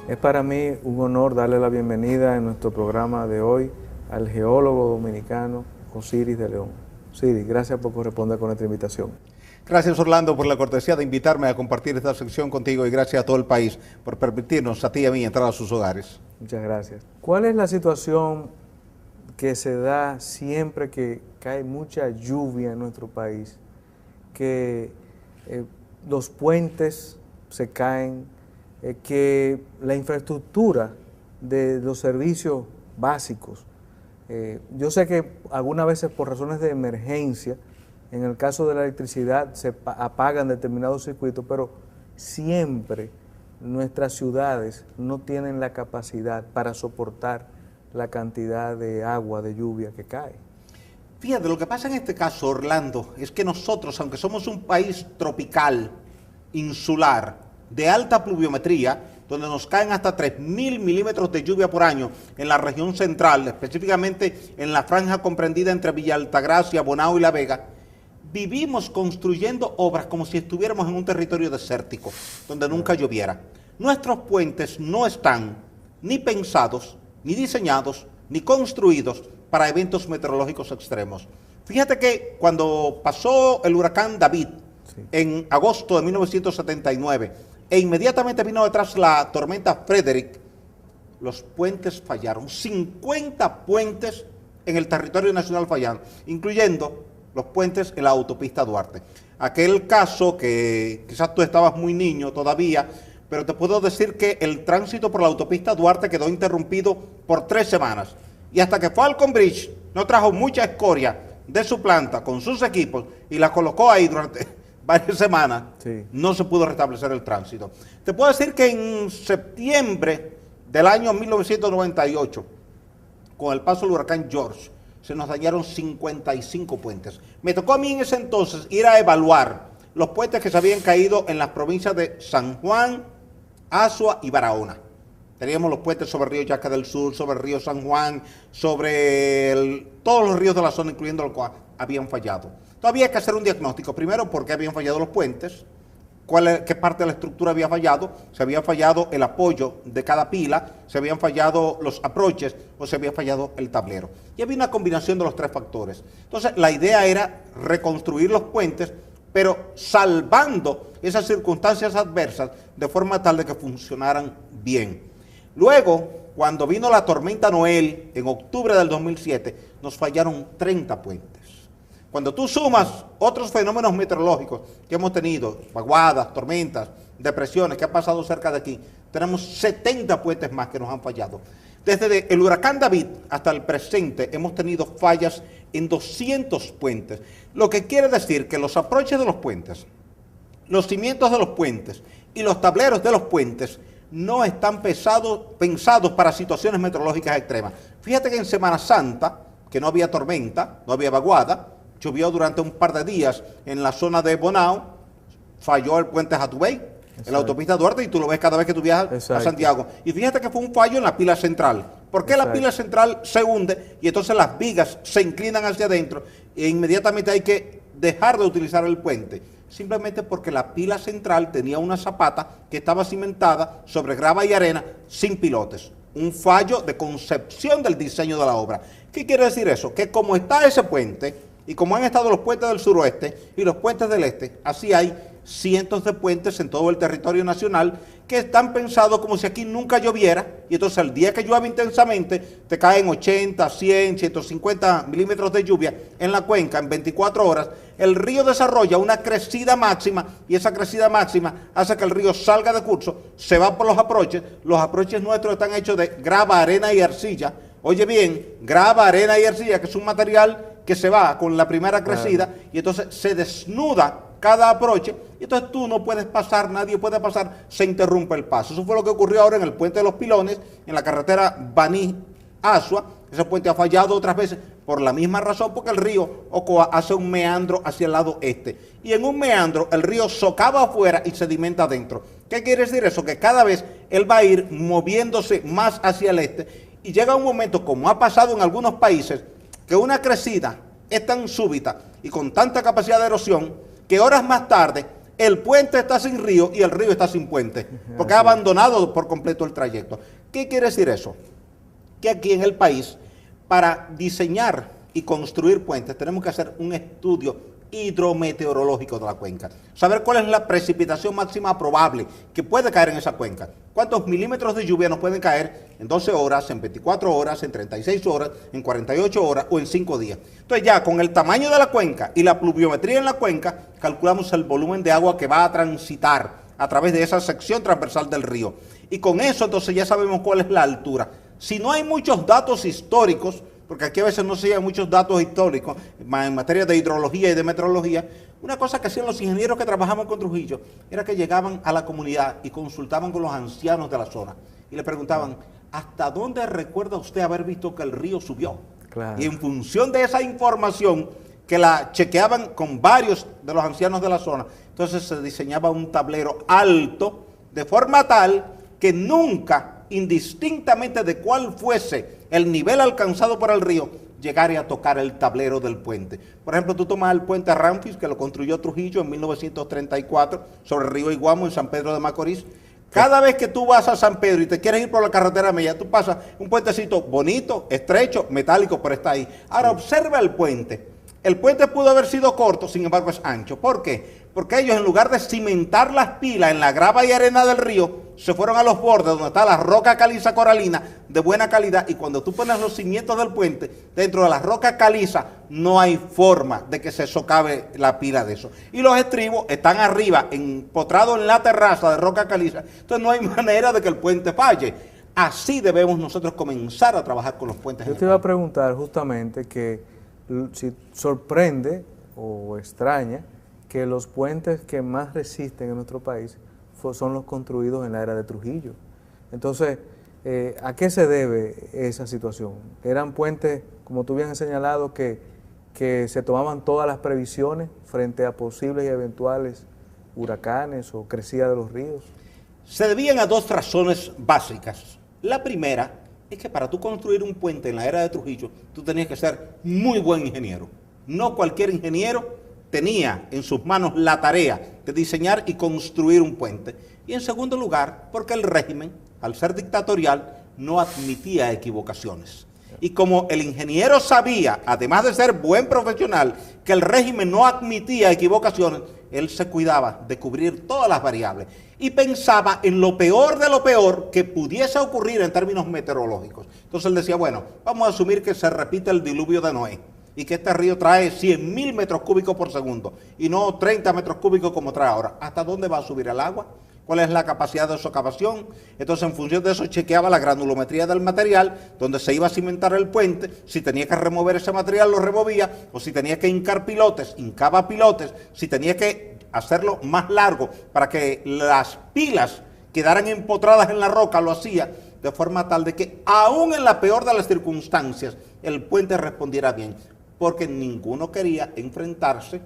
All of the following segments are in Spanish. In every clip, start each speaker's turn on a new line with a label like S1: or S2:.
S1: Es para mí un honor darle la bienvenida en nuestro programa de hoy al geólogo dominicano Osiris de León. Osiris, gracias por corresponder con nuestra invitación.
S2: Gracias, Orlando, por la cortesía de invitarme a compartir esta sección contigo y gracias a todo el país por permitirnos a ti y a mí entrar a sus hogares.
S1: Muchas gracias. ¿Cuál es la situación que se da siempre que cae mucha lluvia en nuestro país? Que los puentes se caen, que la infraestructura de los servicios básicos, yo sé que algunas veces por razones de emergencia, en el caso de la electricidad se apagan determinados circuitos, pero siempre nuestras ciudades no tienen la capacidad para soportar la cantidad de agua, de lluvia que cae.
S2: Fíjate, lo que pasa en este caso, Orlando, es que nosotros, aunque somos un país tropical, insular, de alta pluviometría, donde nos caen hasta 3.000 milímetros de lluvia por año en la región central, específicamente en la franja comprendida entre Villa Altagracia, Bonao y La Vega, vivimos construyendo obras como si estuviéramos en un territorio desértico, donde nunca lloviera. Nuestros puentes no están ni pensados, ni diseñados, ni construidos para eventos meteorológicos extremos. Fíjate que cuando pasó el huracán David, en agosto de 1979, e inmediatamente vino detrás la tormenta Frederick, los puentes fallaron. 50 puentes en el territorio nacional fallaron, incluyendo los puentes en la autopista Duarte. Aquel caso que quizás tú estabas muy niño todavía, pero te puedo decir que el tránsito por la autopista Duarte quedó interrumpido por 3 semanas. Y hasta que Falcon Bridge no trajo mucha escoria de su planta con sus equipos y la colocó ahí durante varias semanas, no se pudo restablecer el tránsito. Te puedo decir que en septiembre del año 1998, con el paso del huracán George, se nos dañaron 55 puentes. Me tocó a mí en ese entonces ir a evaluar los puentes que se habían caído en las provincias de San Juan, Azua y Barahona. Teníamos los puentes sobre el río Yaca del Sur, sobre el río San Juan, sobre todos los ríos de la zona, incluyendo los cuales habían fallado. Todavía hay que hacer un diagnóstico. Primero, ¿por qué habían fallado los puentes? ¿Qué parte de la estructura había fallado? ¿Se había fallado el apoyo de cada pila? ¿Se habían fallado los aproches? ¿O se había fallado el tablero? Y había una combinación de los 3 factores. Entonces, la idea era reconstruir los puentes, pero salvando esas circunstancias adversas de forma tal de que funcionaran bien. Luego, cuando vino la tormenta Noel, en octubre del 2007, nos fallaron 30 puentes. Cuando tú sumas otros fenómenos meteorológicos que hemos tenido, vaguadas, tormentas, depresiones que han pasado cerca de aquí, tenemos 70 puentes más que nos han fallado. Desde el huracán David hasta el presente hemos tenido fallas en 200 puentes, lo que quiere decir que los aproches de los puentes, los cimientos de los puentes y los tableros de los puentes no están pensados para situaciones meteorológicas extremas. Fíjate que en Semana Santa, que no había tormenta, no había vaguada, llovió durante un par de días en la zona de Bonao, falló el puente Jatubey, en la autopista Duarte, y tú lo ves cada vez que tú viajas a Santiago. Y fíjate que fue un fallo en la pila central. ¿Por qué la pila central se hunde y entonces las vigas se inclinan hacia adentro e inmediatamente hay que dejar de utilizar el puente? Simplemente porque la pila central tenía una zapata que estaba cimentada sobre grava y arena sin pilotes. Un fallo de concepción del diseño de la obra. ¿Qué quiere decir eso? Que como está ese puente, y como han estado los puentes del suroeste y los puentes del este, así hay cientos de puentes en todo el territorio nacional que están pensados como si aquí nunca lloviera, y entonces el día que llueve intensamente te caen 80, 100, 150 milímetros de lluvia en la cuenca en 24 horas, el río desarrolla una crecida máxima y esa crecida máxima hace que el río salga de curso, se va por los aproches nuestros están hechos de grava, arena y arcilla. Oye bien, grava, arena y arcilla, que es un material que se va con la primera crecida, y entonces se desnuda cada aproche, y entonces tú no puedes pasar, nadie puede pasar, se interrumpe el paso. Eso fue lo que ocurrió ahora en el puente de los Pilones, en la carretera Baní-Asua. Ese puente ha fallado otras veces por la misma razón, porque el río Ocoa hace un meandro hacia el lado este, y en un meandro el río socava afuera y sedimenta adentro. ¿Qué quiere decir eso? Que cada vez él va a ir moviéndose más hacia el este, y llega un momento, como ha pasado en algunos países, que una crecida es tan súbita y con tanta capacidad de erosión que horas más tarde el puente está sin río y el río está sin puente, porque ha abandonado por completo el trayecto. ¿Qué quiere decir eso? Que aquí en el país, para diseñar y construir puentes, tenemos que hacer un estudio hidrometeorológico de la cuenca. Saber cuál es la precipitación máxima probable que puede caer en esa cuenca. Cuántos milímetros de lluvia nos pueden caer en 12 horas, en 24 horas, en 36 horas, en 48 horas o en 5 días. Entonces ya con el tamaño de la cuenca y la pluviometría en la cuenca, calculamos el volumen de agua que va a transitar a través de esa sección transversal del río. Y con eso entonces ya sabemos cuál es la altura. Si no hay muchos datos históricos, porque aquí a veces no se llegan muchos datos históricos en materia de hidrología y de meteorología, una cosa que hacían los ingenieros que trabajaban con Trujillo era que llegaban a la comunidad y consultaban con los ancianos de la zona y le preguntaban, ¿hasta dónde recuerda usted haber visto que el río subió?
S1: Claro.
S2: Y en función de esa información que la chequeaban con varios de los ancianos de la zona, entonces se diseñaba un tablero alto de forma tal que nunca, indistintamente de cuál fuese el nivel alcanzado por el río, llegar a tocar el tablero del puente. Por ejemplo, tú tomas el puente Ramfis, que lo construyó Trujillo en 1934, sobre el río Iguamo, en San Pedro de Macorís. Cada vez que tú vas a San Pedro y te quieres ir por la carretera Mella, tú pasas un puentecito bonito, estrecho, metálico, pero está ahí. Ahora observa el puente. El puente pudo haber sido corto, sin embargo es ancho. ¿Por qué? Porque ellos, en lugar de cimentar las pilas en la grava y arena del río, se fueron a los bordes donde está la roca caliza coralina de buena calidad, y cuando tú pones los cimientos del puente dentro de la roca caliza, no hay forma de que se socave la pila de eso. Y los estribos están arriba, empotrados en la terraza de roca caliza, entonces no hay manera de que el puente falle. Así debemos nosotros comenzar a trabajar con los puentes.
S1: Yo te iba a preguntar justamente que si sorprende o extraña que los puentes que más resisten en nuestro país son los construidos en la era de Trujillo. Entonces, ¿a qué se debe esa situación? ¿Eran puentes, como tú bien has señalado, que se tomaban todas las previsiones frente a posibles y eventuales huracanes o crecida de los ríos?
S2: Se debían a dos razones básicas. La primera es que para tú construir un puente en la era de Trujillo, tú tenías que ser muy buen ingeniero. No cualquier ingeniero tenía en sus manos la tarea de diseñar y construir un puente. Y en segundo lugar, porque el régimen, al ser dictatorial, no admitía equivocaciones. Y como el ingeniero sabía, además de ser buen profesional, que el régimen no admitía equivocaciones, él se cuidaba de cubrir todas las variables y pensaba en lo peor de lo peor que pudiese ocurrir en términos meteorológicos. Entonces él decía, bueno, vamos a asumir que se repite el diluvio de Noé y que este río trae 100.000 metros cúbicos por segundo y no 30 metros cúbicos como trae ahora. ¿Hasta dónde va a subir el agua? ¿Cuál es la capacidad de socavación? Entonces, en función de eso, chequeaba la granulometría del material, donde se iba a cimentar el puente. Si tenía que remover ese material, lo removía, o si tenía que hincar pilotes, hincaba pilotes. Si tenía que hacerlo más largo para que las pilas quedaran empotradas en la roca, lo hacía de forma tal de que, aún en la peor de las circunstancias, el puente respondiera bien, porque ninguno quería enfrentarse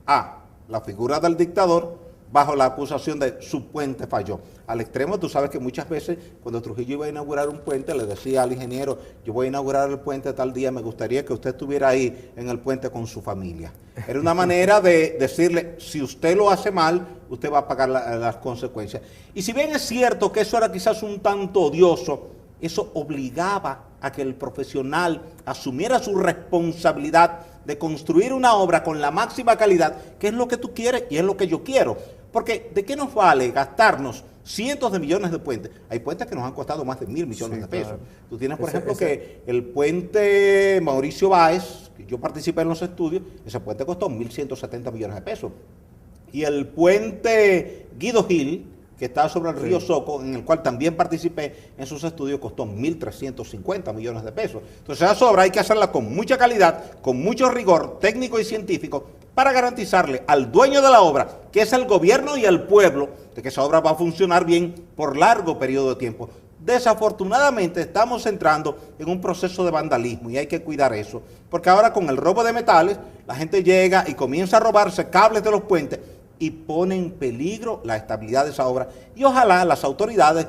S2: a la figura del dictador bajo la acusación de su puente falló. Al extremo, tú sabes que muchas veces cuando Trujillo iba a inaugurar un puente, le decía al ingeniero, yo voy a inaugurar el puente tal día, me gustaría que usted estuviera ahí en el puente con su familia. Era una manera de decirle, si usted lo hace mal, usted va a pagar las consecuencias. Y si bien es cierto que eso era quizás un tanto odioso, eso obligaba a que el profesional asumiera su responsabilidad de construir una obra con la máxima calidad, que es lo que tú quieres y es lo que yo quiero. Porque ¿de qué nos vale gastarnos cientos de millones de puentes? Hay puentes que nos han costado más de 1.000 millones de pesos. Claro. Tú tienes, por ejemplo, que el puente Mauricio Báez, que yo participé en los estudios, ese puente costó 1.170 millones de pesos. Y el puente Guido Gil, que está sobre el río Soco, en el cual también participé en sus estudios, costó 1.350 millones de pesos. Entonces esa obra hay que hacerla con mucha calidad, con mucho rigor técnico y científico, para garantizarle al dueño de la obra, que es el gobierno y el pueblo, de que esa obra va a funcionar bien por largo periodo de tiempo. Desafortunadamente estamos entrando en un proceso de vandalismo y hay que cuidar eso, porque ahora con el robo de metales, la gente llega y comienza a robarse cables de los puentes y pone en peligro la estabilidad de esa obra. Y ojalá las autoridades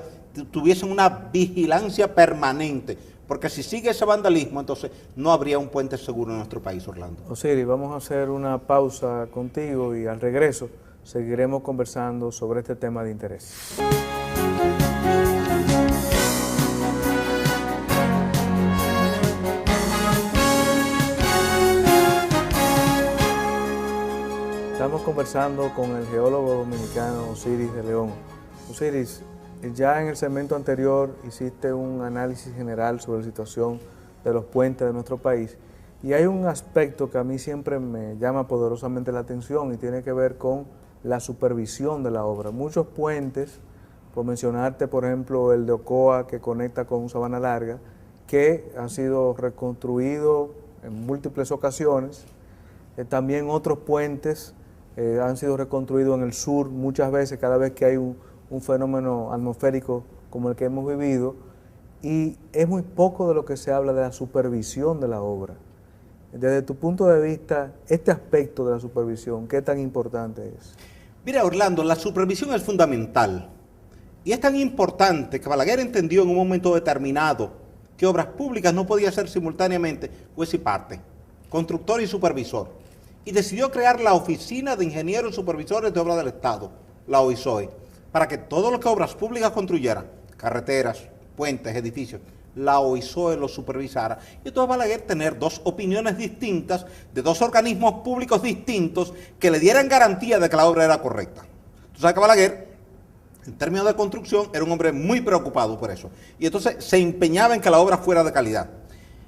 S2: tuviesen una vigilancia permanente, porque si sigue ese vandalismo, entonces no habría un puente seguro en nuestro país, Orlando.
S1: Osiris, vamos a hacer una pausa contigo y al regreso seguiremos conversando sobre este tema de interés. Estamos conversando con el geólogo dominicano Osiris de León. Osiris, ya en el segmento anterior hiciste un análisis general sobre la situación de los puentes de nuestro país y hay un aspecto que a mí siempre me llama poderosamente la atención y tiene que ver con la supervisión de la obra. Muchos puentes, por mencionarte por ejemplo el de Ocoa que conecta con Sabana Larga, que ha sido reconstruido en múltiples ocasiones, también otros puentes han sido reconstruidos en el sur muchas veces, cada vez que hay un fenómeno atmosférico como el que hemos vivido, y es muy poco de lo que se habla de la supervisión de la obra. Desde tu punto de vista, este aspecto de la supervisión, ¿qué tan importante es?
S2: Mira, Orlando, la supervisión es fundamental. Y es tan importante que Balaguer entendió en un momento determinado que obras públicas no podía ser simultáneamente juez y parte, constructor y supervisor. Y decidió crear la Oficina de Ingenieros Supervisores de Obras del Estado, la OISOE, para que todo lo que obras públicas construyeran, carreteras, puentes, edificios, la OISOE lo supervisara. Y entonces Balaguer tener dos opiniones distintas de dos organismos públicos distintos que le dieran garantía de que la obra era correcta. Tú sabes que Balaguer, en términos de construcción, era un hombre muy preocupado por eso. Y entonces se empeñaba en que la obra fuera de calidad.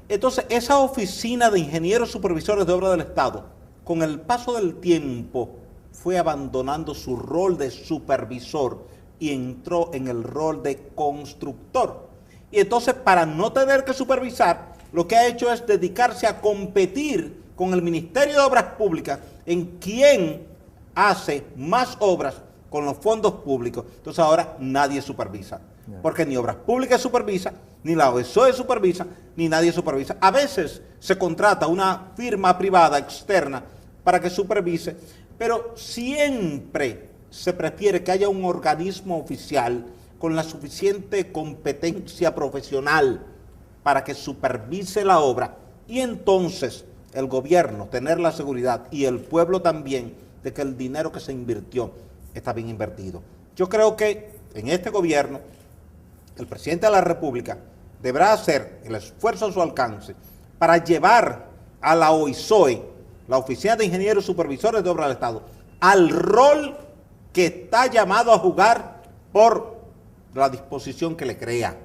S2: Entonces esa Oficina de Ingenieros Supervisores de Obras del Estado, con el paso del tiempo, fue abandonando su rol de supervisor y entró en el rol de constructor. Y entonces, para no tener que supervisar, lo que ha hecho es dedicarse a competir con el Ministerio de Obras Públicas en quién hace más obras con los fondos públicos. Entonces ahora nadie supervisa, porque ni Obras Públicas supervisa, ni la OISOE supervisa, ni nadie supervisa. A veces se contrata una firma privada externa para que supervise, pero siempre se prefiere que haya un organismo oficial con la suficiente competencia profesional para que supervise la obra y entonces el gobierno tener la seguridad y el pueblo también de que el dinero que se invirtió está bien invertido. Yo creo que en este gobierno el presidente de la República deberá hacer el esfuerzo a su alcance para llevar a la OISOE, la Oficina de Ingenieros Supervisores de Obras del Estado, al rol que está llamado a jugar por la disposición que le crea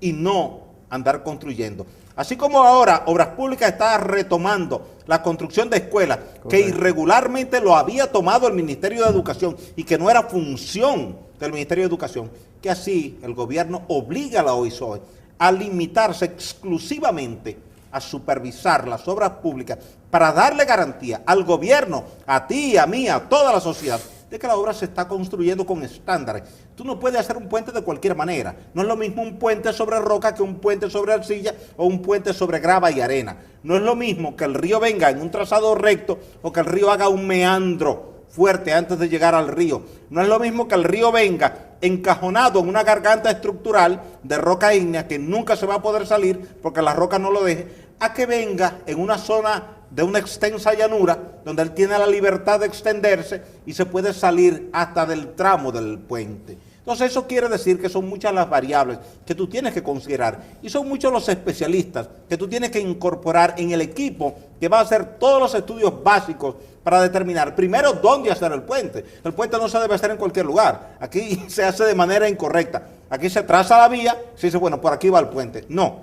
S2: y no andar construyendo. Así como ahora Obras Públicas está retomando la construcción de escuelas, que irregularmente lo había tomado el Ministerio de Educación y que no era función del Ministerio de Educación, que así el gobierno obliga a la OISOE a limitarse exclusivamente a supervisar las obras públicas para darle garantía al gobierno, a ti, a mí, a toda la sociedad, de que la obra se está construyendo con estándares. Tú no puedes hacer un puente de cualquier manera. No es lo mismo un puente sobre roca que un puente sobre arcilla o un puente sobre grava y arena. No es lo mismo que el río venga en un trazado recto o que el río haga un meandro fuerte antes de llegar al río. No es lo mismo que el río venga encajonado en una garganta estructural de roca ígnea que nunca se va a poder salir porque la roca no lo deje, a que venga en una zona de una extensa llanura donde él tiene la libertad de extenderse y se puede salir hasta del tramo del puente. Entonces eso quiere decir que son muchas las variables que tú tienes que considerar y son muchos los especialistas que tú tienes que incorporar en el equipo que va a hacer todos los estudios básicos para determinar primero dónde hacer el puente. El puente no se debe hacer en cualquier lugar. Aquí se hace de manera incorrecta. Aquí se traza la vía, se dice, bueno, por aquí va el puente. No,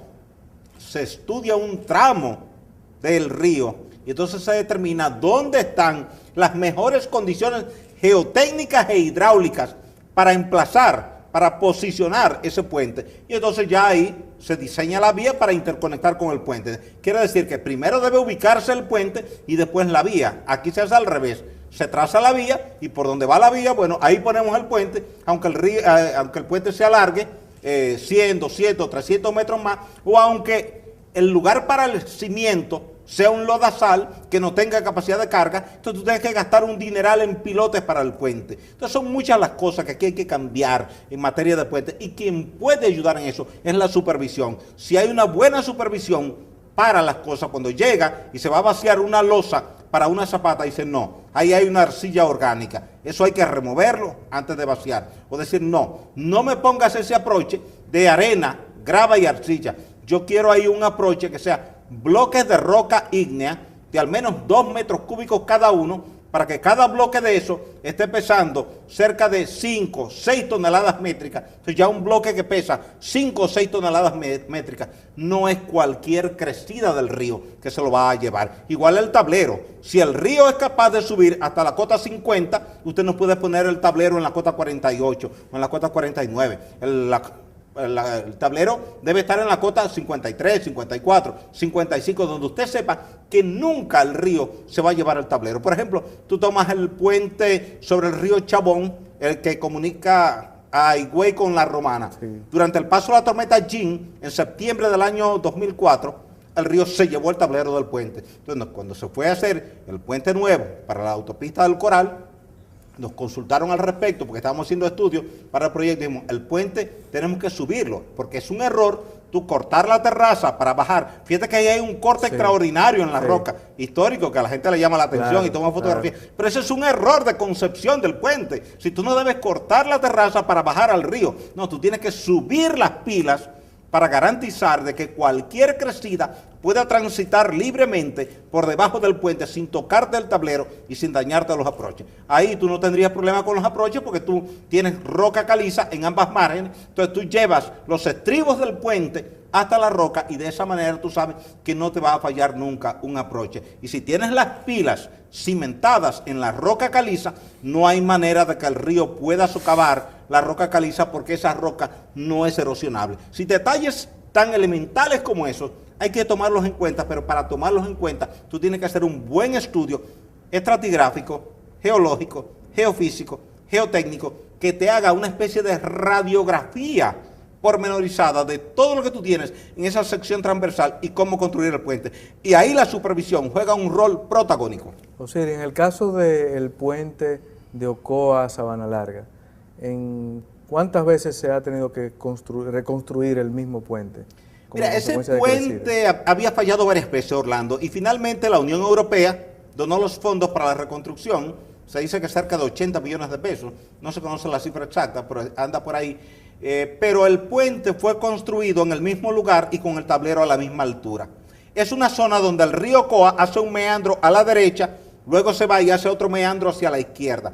S2: se estudia un tramo del río y entonces se determina dónde están las mejores condiciones geotécnicas e hidráulicas para emplazar, para posicionar ese puente. Y entonces ya ahí se diseña la vía para interconectar con el puente. Quiere decir que primero debe ubicarse el puente y después la vía. Aquí se hace al revés. Se traza la vía y por donde va la vía, bueno, ahí ponemos el puente, aunque el puente se alargue 100, 200, 300 metros más, o aunque el lugar para el cimiento sea un lodazal que no tenga capacidad de carga, entonces tú tienes que gastar un dineral en pilotes para el puente. Entonces son muchas las cosas que aquí hay que cambiar en materia de puente y quien puede ayudar en eso es la supervisión. Si hay una buena supervisión para las cosas, cuando llega y se va a vaciar una losa para una zapata, dicen no, ahí hay una arcilla orgánica, eso hay que removerlo antes de vaciar. O decir no, no me pongas ese aproche de arena, grava y arcilla. Yo quiero ahí un aproche que sea bloques de roca ígnea de al menos 2 metros cúbicos cada uno, para que cada bloque de eso esté pesando cerca de 5 o 6 toneladas métricas. Entonces ya un bloque que pesa 5 o 6 toneladas métricas no es cualquier crecida del río que se lo va a llevar. Igual el tablero. Si el río es capaz de subir hasta la cota 50, usted no puede poner el tablero en la cota 48 o en la cota 49. El tablero debe estar en la cota 53, 54, 55, donde usted sepa que nunca el río se va a llevar el tablero. Por ejemplo, tú tomas el puente sobre el río Chabón, el que comunica a Higüey con La Romana. Sí. Durante el paso de la tormenta Jean, en septiembre del año 2004, el río se llevó el tablero del puente. Entonces, cuando se fue a hacer el puente nuevo para la autopista del Coral, nos consultaron al respecto porque estábamos haciendo estudios para el proyecto y dijimos, el puente tenemos que subirlo porque es un error tú cortar la terraza para bajar. Fíjate que ahí hay un corte extraordinario en la roca, histórico, que a la gente le llama la atención y toma fotografías. Pero ese es un error de concepción del puente. Si tú no debes cortar la terraza para bajar al río, no, tú tienes que subir las pilas para garantizar de que cualquier crecida pueda transitar libremente por debajo del puente sin tocarte el tablero y sin dañarte los aproches. Ahí tú no tendrías problema con los aproches porque tú tienes roca caliza en ambas márgenes, entonces tú llevas los estribos del puente hasta la roca y de esa manera tú sabes que no te va a fallar nunca un aproche. Y si tienes las pilas cimentadas en la roca caliza, no hay manera de que el río pueda socavar la roca caliza porque esa roca no es erosionable. Si detalles tan elementales como esos hay que tomarlos en cuenta, pero para tomarlos en cuenta tú tienes que hacer un buen estudio estratigráfico, geológico, geofísico, geotécnico, que te haga una especie de radiografía pormenorizada de todo lo que tú tienes en esa sección transversal y cómo construir el puente. Y ahí la supervisión juega un rol protagónico.
S1: Osiris, en el caso del puente de Ocoa a Sabana Larga, ¿en cuántas veces se ha tenido que reconstruir el mismo puente?
S2: Mira, ese puente había fallado varias veces, Orlando, y finalmente la Unión Europea donó los fondos para la reconstrucción. Se dice que cerca de 80 millones de pesos, no se conoce la cifra exacta, pero anda por ahí. Pero el puente fue construido en el mismo lugar y con el tablero a la misma altura. Es una zona donde el río Coa hace un meandro a la derecha, luego se va y hace otro meandro hacia la izquierda.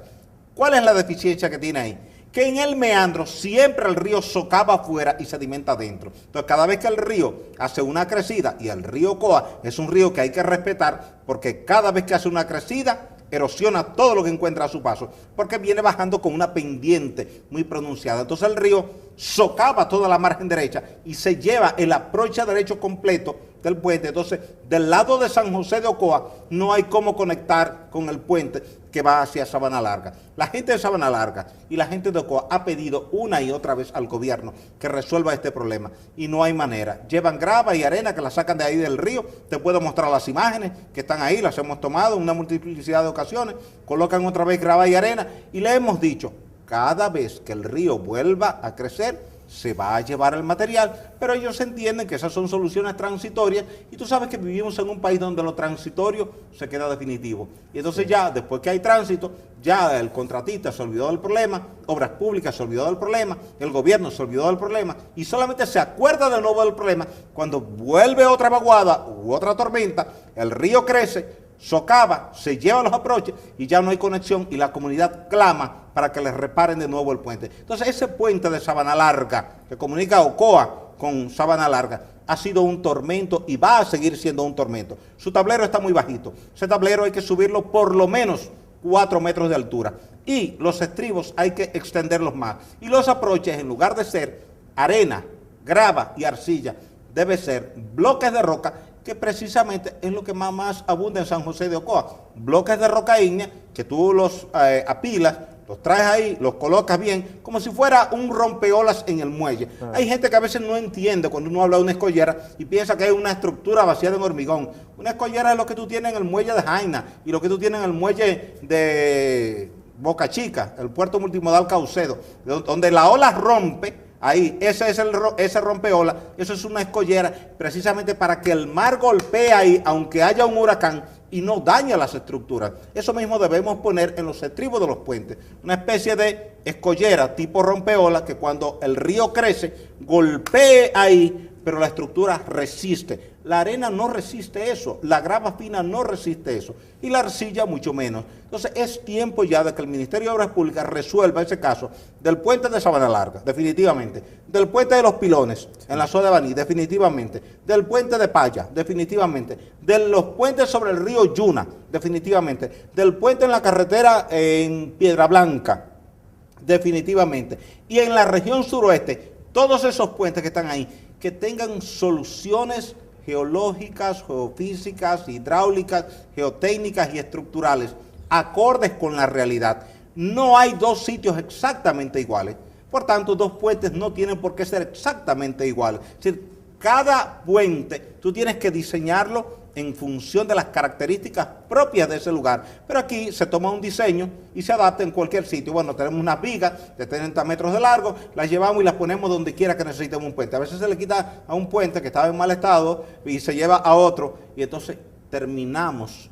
S2: ¿Cuál es la deficiencia que tiene ahí? Que en el meandro siempre el río socava afuera y sedimenta adentro. Entonces, cada vez que el río hace una crecida, y el río Coa es un río que hay que respetar, porque cada vez que hace una crecida, erosiona todo lo que encuentra a su paso, porque viene bajando con una pendiente muy pronunciada. Entonces el río socava toda la margen derecha y se lleva el aproche derecho completo del puente. Entonces, del lado de San José de Ocoa no hay cómo conectar con el puente que va hacia Sabana Larga. La gente de Sabana Larga y la gente de Ocoa ha pedido una y otra vez al gobierno que resuelva este problema y no hay manera. Llevan grava y arena que la sacan de ahí del río. Te puedo mostrar las imágenes que están ahí, las hemos tomado en una multiplicidad de ocasiones. Colocan otra vez grava y arena y le hemos dicho, cada vez que el río vuelva a crecer, se va a llevar el material, pero ellos entienden que esas son soluciones transitorias y tú sabes que vivimos en un país donde lo transitorio se queda definitivo. Y entonces ya, después que hay tránsito, ya el contratista se olvidó del problema, Obras Públicas se olvidó del problema, el gobierno se olvidó del problema y solamente se acuerda de nuevo del problema cuando vuelve otra vaguada u otra tormenta, el río crece, socava, se lleva los aproches y ya no hay conexión y la comunidad clama para que les reparen de nuevo el puente. Entonces ese puente de Sabana Larga que comunica Ocoa con Sabana Larga ha sido un tormento y va a seguir siendo un tormento. Su tablero está muy bajito. Ese tablero hay que subirlo por lo menos 4 metros de altura y los estribos hay que extenderlos más. Y los aproches, en lugar de ser arena, grava y arcilla, debe ser bloques de roca, que precisamente es lo que más abunda en San José de Ocoa. Bloques de roca ígnea que tú los apilas, los traes ahí, los colocas bien, como si fuera un rompeolas en el muelle. Hay gente que a veces no entiende cuando uno habla de una escollera y piensa que es una estructura vaciada en hormigón. Una escollera es lo que tú tienes en el muelle de Jaina y lo que tú tienes en el muelle de Boca Chica, el puerto multimodal Caucedo, donde la ola rompe. Ahí, ese rompeola, eso es una escollera precisamente para que el mar golpee ahí, aunque haya un huracán, y no daña las estructuras. Eso mismo debemos poner en los estribos de los puentes, una especie de escollera tipo rompeola que cuando el río crece golpee ahí, pero la estructura resiste. La arena no resiste eso, la grava fina no resiste eso y la arcilla mucho menos. Entonces es tiempo ya de que el Ministerio de Obras Públicas resuelva ese caso del puente de Sabana Larga, definitivamente, del puente de los Pilones en la zona de Baní, definitivamente, del puente de Paya, definitivamente, de los puentes sobre el río Yuna, definitivamente, del puente en la carretera en Piedra Blanca, definitivamente, y en la región suroeste, todos esos puentes que están ahí, que tengan soluciones geológicas, geofísicas, hidráulicas, geotécnicas y estructurales, acordes con la realidad. No hay dos sitios exactamente iguales, por tanto, dos puentes no tienen por qué ser exactamente iguales. Es decir, cada puente tú tienes que diseñarlo en función de las características propias de ese lugar. Pero aquí se toma un diseño y se adapta en cualquier sitio. Bueno, tenemos unas vigas de 30 metros de largo, las llevamos y las ponemos donde quiera que necesitemos un puente. A veces se le quita a un puente que estaba en mal estado y se lleva a otro y entonces terminamos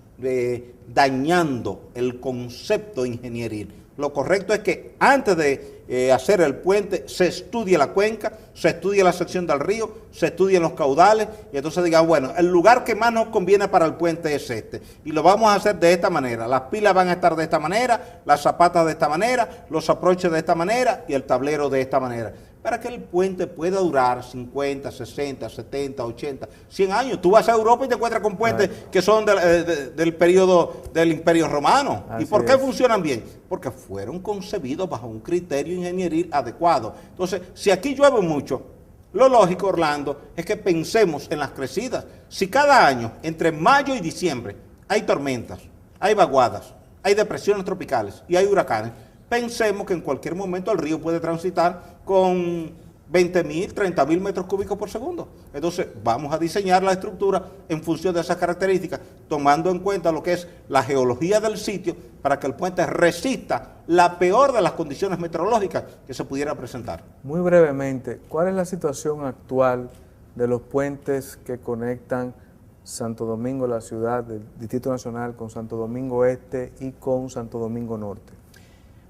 S2: dañando el concepto ingenieril. Lo correcto es que antes de hacer el puente se estudie la cuenca, se estudie la sección del río, se estudien los caudales y entonces digan, bueno, el lugar que más nos conviene para el puente es este y lo vamos a hacer de esta manera. Las pilas van a estar de esta manera, las zapatas de esta manera, los aproches de esta manera y el tablero de esta manera, para que el puente pueda durar 50, 60, 70, 80, 100 años. Tú vas a Europa y te encuentras con puentes que son del periodo del Imperio Romano.
S1: Así
S2: ¿Y por qué
S1: es.
S2: funcionan bien? Porque fueron concebidos bajo un criterio ingenieril adecuado. Entonces, si aquí llueve mucho, lo lógico, Orlando, es que pensemos en las crecidas. Si cada año, entre mayo y diciembre, hay tormentas, hay vaguadas, hay depresiones tropicales y hay huracanes, pensemos que en cualquier momento el río puede transitar con 20.000, 30.000 metros cúbicos por segundo. Entonces vamos a diseñar la estructura en función de esas características, tomando en cuenta lo que es la geología del sitio para que el puente resista la peor de las condiciones meteorológicas que se pudiera presentar.
S1: Muy brevemente, ¿cuál es la situación actual de los puentes que conectan Santo Domingo, la ciudad del Distrito Nacional, con Santo Domingo Este y con Santo Domingo Norte?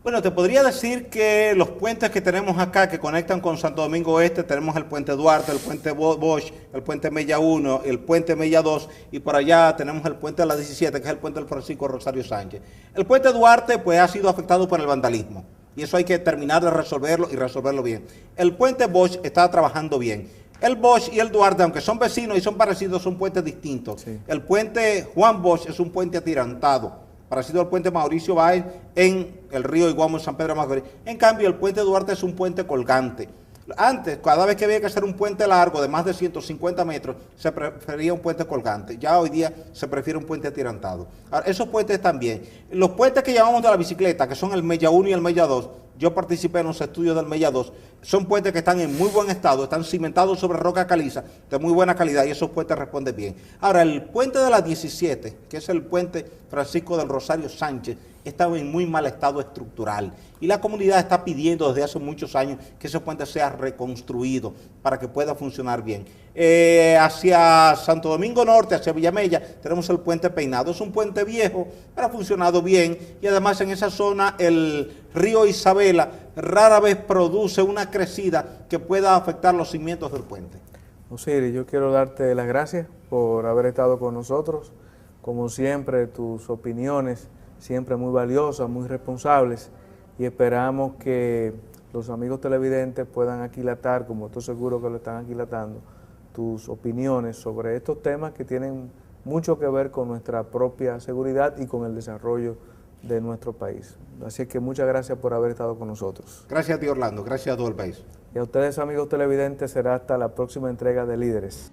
S2: Bueno, te podría decir que los puentes que tenemos acá que conectan con Santo Domingo Este, tenemos el puente Duarte, el puente Bosch, el puente Mella 1, el puente Mella 2 y por allá tenemos el puente de la 17, que es el puente del Francisco Rosario Sánchez. El puente Duarte pues ha sido afectado por el vandalismo y eso hay que terminar de resolverlo y resolverlo bien. El puente Bosch está trabajando bien. El Bosch y el Duarte, aunque son vecinos y son parecidos, son puentes distintos.
S1: Sí.
S2: El puente Juan Bosch es un puente atirantado, parecido al puente Mauricio Báez en el río Iguamo en San Pedro de Macorís. En cambio, el puente Duarte es un puente colgante. Antes, cada vez que había que hacer un puente largo de más de 150 metros, se prefería un puente colgante. Ya hoy día se prefiere un puente atirantado. Ahora, esos puentes también. Los puentes que llamamos de la bicicleta, que son el Mella 1 y el Mella 2, yo participé en los estudios del Mella 2, son puentes que están en muy buen estado, están cimentados sobre roca caliza, de muy buena calidad, y esos puentes responden bien. Ahora, el puente de la 17, que es el puente Francisco del Rosario Sánchez, está en muy mal estado estructural y la comunidad está pidiendo desde hace muchos años que ese puente sea reconstruido para que pueda funcionar bien. Hacia Santo Domingo Norte, hacia Villamella, tenemos el puente Peinado. Es un puente viejo, pero ha funcionado bien y además en esa zona el río Isabela rara vez produce una crecida que pueda afectar los cimientos del puente.
S1: Osiris, yo quiero darte las gracias por haber estado con nosotros. Como siempre, tus opiniones siempre muy valiosas, muy responsables, y esperamos que los amigos televidentes puedan aquilatar, como estoy seguro que lo están aquilatando, tus opiniones sobre estos temas que tienen mucho que ver con nuestra propia seguridad y con el desarrollo de nuestro país. Así que muchas gracias por haber estado con nosotros.
S2: Gracias a ti, Orlando. Gracias a todo el país.
S1: Y a ustedes, amigos televidentes, será hasta la próxima entrega de Líderes.